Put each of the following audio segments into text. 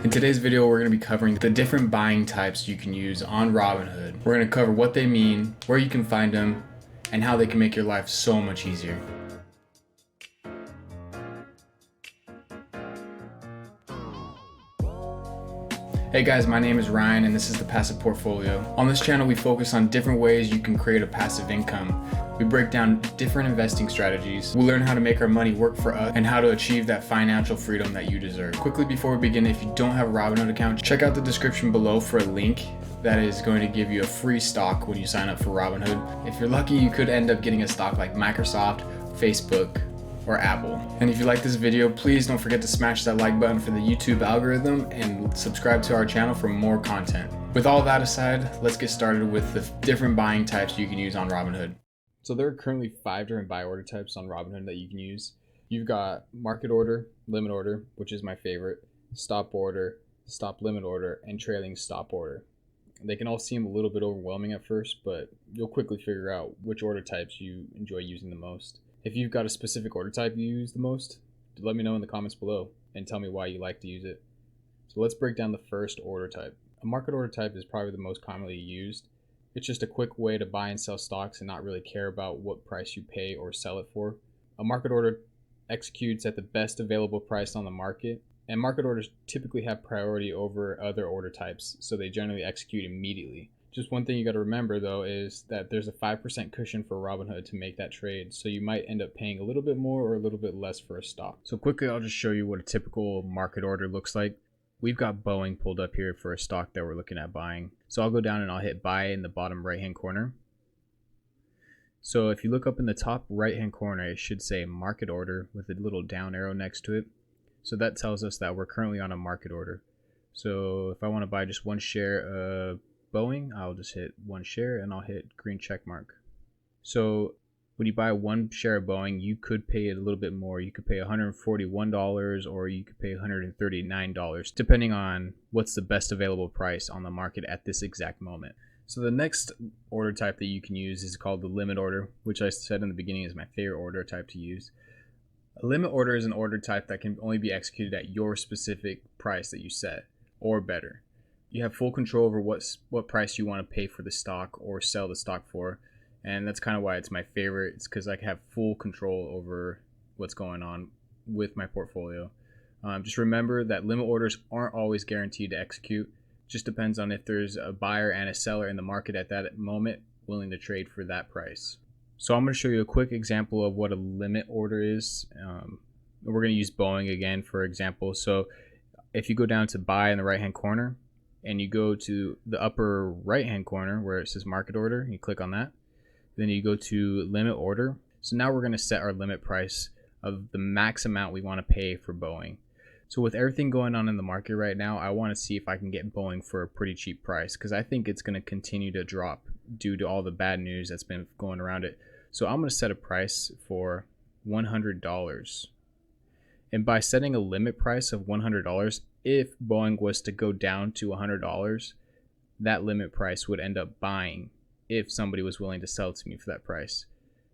In today's video, we're going to be covering the different buying types you can use on Robinhood. We're going to cover what they mean, where you can find them, and how they can make your life so much easier. Hey guys, my name is Ryan and this is the Passive Portfolio. On this channel, we focus on different ways you can create a passive income. We break down different investing strategies. We learn how to make our money work for us and how to achieve that financial freedom that you deserve. Quickly before we begin, if you don't have a Robinhood account, check out the description below for a link that is going to give you a free stock when you sign up for Robinhood. If you're lucky, you could end up getting a stock like Microsoft, Facebook, or Apple. And if you like this video, please don't forget to smash that like button for the YouTube algorithm and subscribe to our channel for more content. With all that aside, let's get started with the different buying types you can use on Robinhood. So there are currently 5 different buy order types on Robinhood that you can use. You've got market order, limit order, which is my favorite, stop order, stop limit order, and trailing stop order. They can all seem a little bit overwhelming at first, but you'll quickly figure out which order types you enjoy using the most. If you've got a specific order type you use the most, let me know in the comments below and tell me why you like to use it. So let's break down the first order type. A market order type is probably the most commonly used. It's just a quick way to buy and sell stocks and not really care about what price you pay or sell it for. A market order executes at the best available price on the market, and market orders typically have priority over other order types, so they generally execute immediately. Just one thing you got to remember though is that there's a 5% cushion for Robinhood to make that trade, so you might end up paying a little bit more or a little bit less for a stock. So quickly, I'll just show you what a typical market order looks like. We've got Boeing pulled up here for a stock that we're looking at buying. So I'll go down and I'll hit buy in the bottom right hand corner. So if you look up in the top right hand corner, it should say market order with a little down arrow next to it. So that tells us that we're currently on a market order. So if I want to buy just one share of Boeing, I'll just hit one share and I'll hit green check mark. So when you buy one share of Boeing, you could pay a little bit more. You could pay $141 or you could pay $139, depending on what's the best available price on the market at this exact moment. So the next order type that you can use is called the limit order, which I said in the beginning is my favorite order type to use. A limit order is an order type that can only be executed at your specific price that you set or better. You have full control over what price you want to pay for the stock or sell the stock for, and that's kind of why it's my favorite. It's because I have full control over what's going on with my portfolio. Just remember that limit orders aren't always guaranteed to execute. It just depends on if there's a buyer and a seller in the market at that moment willing to trade for that price. So I'm going to show you a quick example of what a limit order is. We're going to use Boeing again for example. So if you go down to buy in the right hand corner, and you go to the upper right hand corner where it says market order, you click on that. Then you go to limit order. So now we're going to set our limit price of the max amount we want to pay for Boeing. So with everything going on in the market right now, I want to see if I can get Boeing for a pretty cheap price because I think it's going to continue to drop due to all the bad news that's been going around it. So I'm going to set a price for $100. And by setting a limit price of $100, if Boeing was to go down to $100, that limit price would end up buying if somebody was willing to sell to me for that price.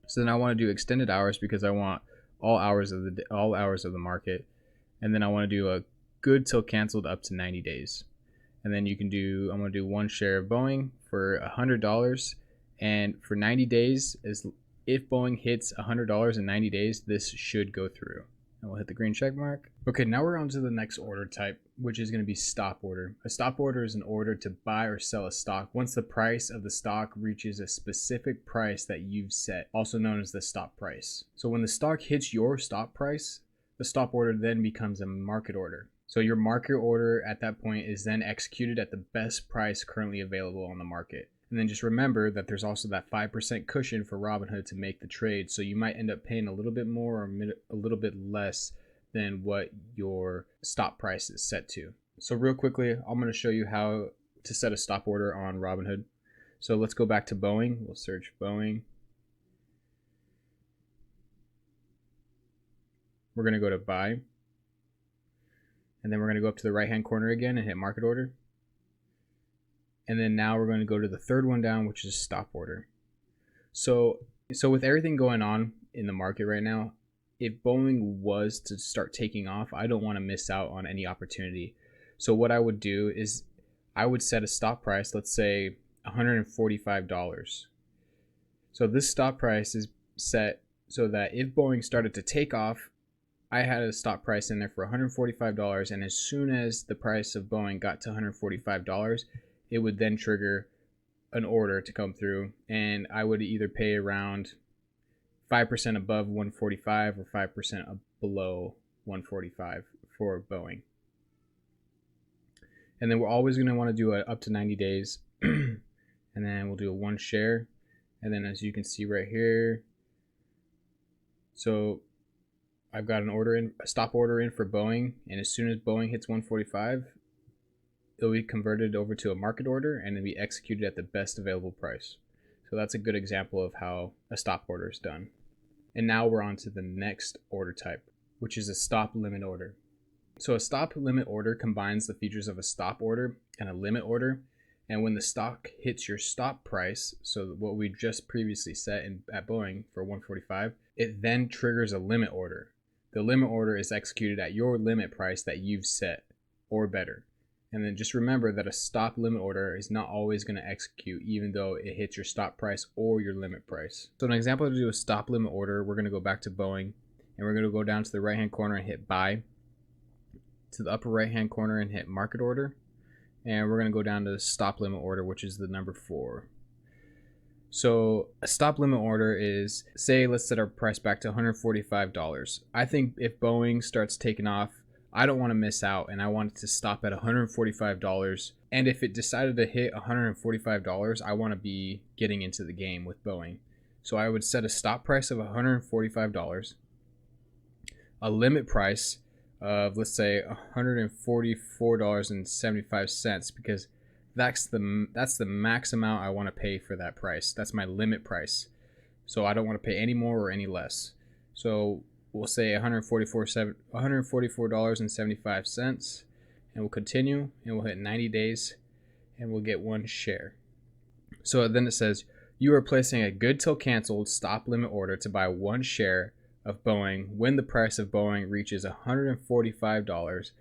So then I want to do extended hours because I want all hours of the market, and then I want to do a good till canceled up to 90 days. And then I'm going to do one share of Boeing for $100, and for 90 days, if Boeing hits $100 in 90 days, this should go through. And we'll hit the green check mark. Okay, now we're on to the next order type, which is going to be stop order. A stop order is an order to buy or sell a stock once the price of the stock reaches a specific price that you've set, also known as the stop price. So when the stock hits your stop price, the stop order then becomes a market order. So your market order at that point is then executed at the best price currently available on the market. And then just remember that there's also that 5% cushion for Robinhood to make the trade. So you might end up paying a little bit more or a little bit less than what your stop price is set to. So real quickly, I'm going to show you how to set a stop order on Robinhood. So let's go back to Boeing. We'll search Boeing. We're going to go to buy. And then we're going to go up to the right hand corner again and hit market order. And then now we're going to go to the third one down, which is stop order. So with everything going on in the market right now, if Boeing was to start taking off, I don't want to miss out on any opportunity. So what I would do is I would set a stop price, let's say $145. So this stop price is set so that if Boeing started to take off, I had a stop price in there for $145, and as soon as the price of Boeing got to $145, it would then trigger an order to come through, and I would either pay around 5% above 145 or 5% below 145 for Boeing. And then we're always going to want to do it up to 90 days. And then we'll do a 1 share. And then as you can see right here, so I've got a stop order in for Boeing, and as soon as Boeing hits 145, it'll be converted over to a market order and then be executed at the best available price. So that's a good example of how a stop order is done. And now we're on to the next order type, which is a stop limit order. So a stop limit order combines the features of a stop order and a limit order. And when the stock hits your stop price, so what we just previously set at Boeing for 145, it then triggers a limit order. The limit order is executed at your limit price that you've set or better. And then just remember that a stop limit order is not always going to execute even though it hits your stop price or your limit price. So an example to do a stop limit order, we're going to go back to Boeing and we're going to go down to the right hand corner and hit buy, to the upper right hand corner and hit market order, and we're going to go down to the stop limit order, which is the number 4. So a stop limit order is, say let's set our price back to $145. I think if Boeing starts taking off, I don't want to miss out, and I want it to stop at $145. And if it decided to hit $145, I want to be getting into the game with Boeing. So I would set a stop price of $145, a limit price of, let's say, $144.75, because that's the max amount I want to pay for that price. That's my limit price. So I don't want to pay any more or any less. So we'll say $144.75, and we'll continue, and we'll hit 90 days, and we'll get 1 share. So then it says, you are placing a good till canceled stop limit order to buy 1 share of Boeing. When the price of Boeing reaches $145,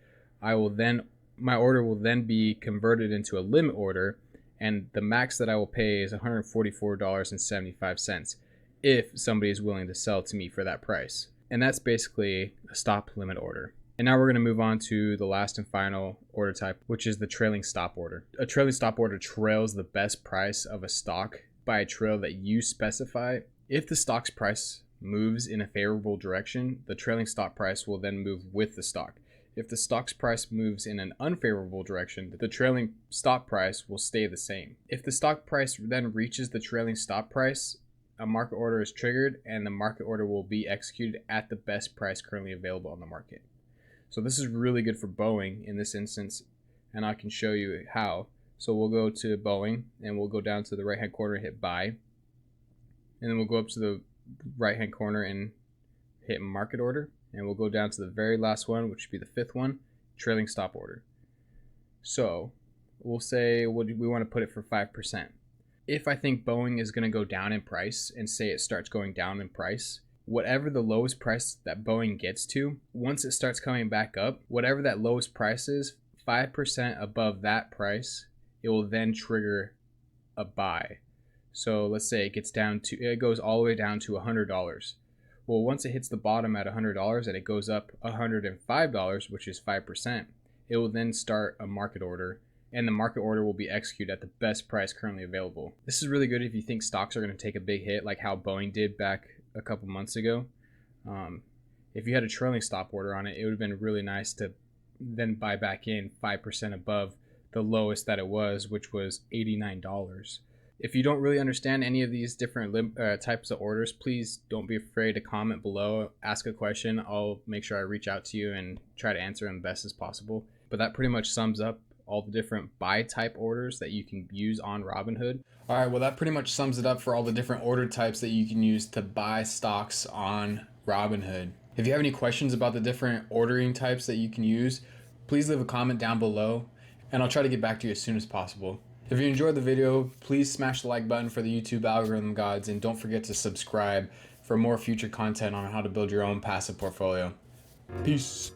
my order will then be converted into a limit order, and the max that I will pay is $144.75 if somebody is willing to sell to me for that price. And that's basically a stop limit order. And now we're going to move on to the last and final order type, which is the trailing stop order. A trailing stop order trails the best price of a stock by a trail that you specify. If the stock's price moves in a favorable direction, the trailing stop price will then move with the stock. If the stock's price moves in an unfavorable direction, the trailing stop price will stay the same. If the stock price then reaches the trailing stop price, a market order is triggered, and the market order will be executed at the best price currently available on the market. So this is really good for Boeing in this instance, and I can show you how. So we'll go to Boeing, and we'll go down to the right hand corner and hit buy, and then we'll go up to the right hand corner and hit market order, and we'll go down to the very last one, which would be the 5th one, trailing stop order. So we'll say we want to put it for 5%. If I think Boeing is going to go down in price, and say it starts going down in price, whatever the lowest price that Boeing gets to, once it starts coming back up, whatever that lowest price is, 5% above that price, it will then trigger a buy. So let's say it goes all the way down to $100. Well, once it hits the bottom at $100 and it goes up $105, which is 5%, it will then start a market order, and the market order will be executed at the best price currently available. This is really good if you think stocks are going to take a big hit, like how Boeing did back a couple months ago. If you had a trailing stop order on it, it would have been really nice to then buy back in 5% above the lowest that it was, which was $89. If you don't really understand any of these different types of orders, please don't be afraid to comment below, ask a question. I'll make sure I reach out to you and try to answer them best as possible. But that pretty much sums up all the different buy type orders that you can use on Robinhood. All right, well, that pretty much sums it up for all the different order types that you can use to buy stocks on Robinhood. If you have any questions about the different ordering types that you can use, please leave a comment down below, and I'll try to get back to you as soon as possible. If you enjoyed the video, please smash the like button for the YouTube algorithm gods, and don't forget to subscribe for more future content on how to build your own passive portfolio. Peace.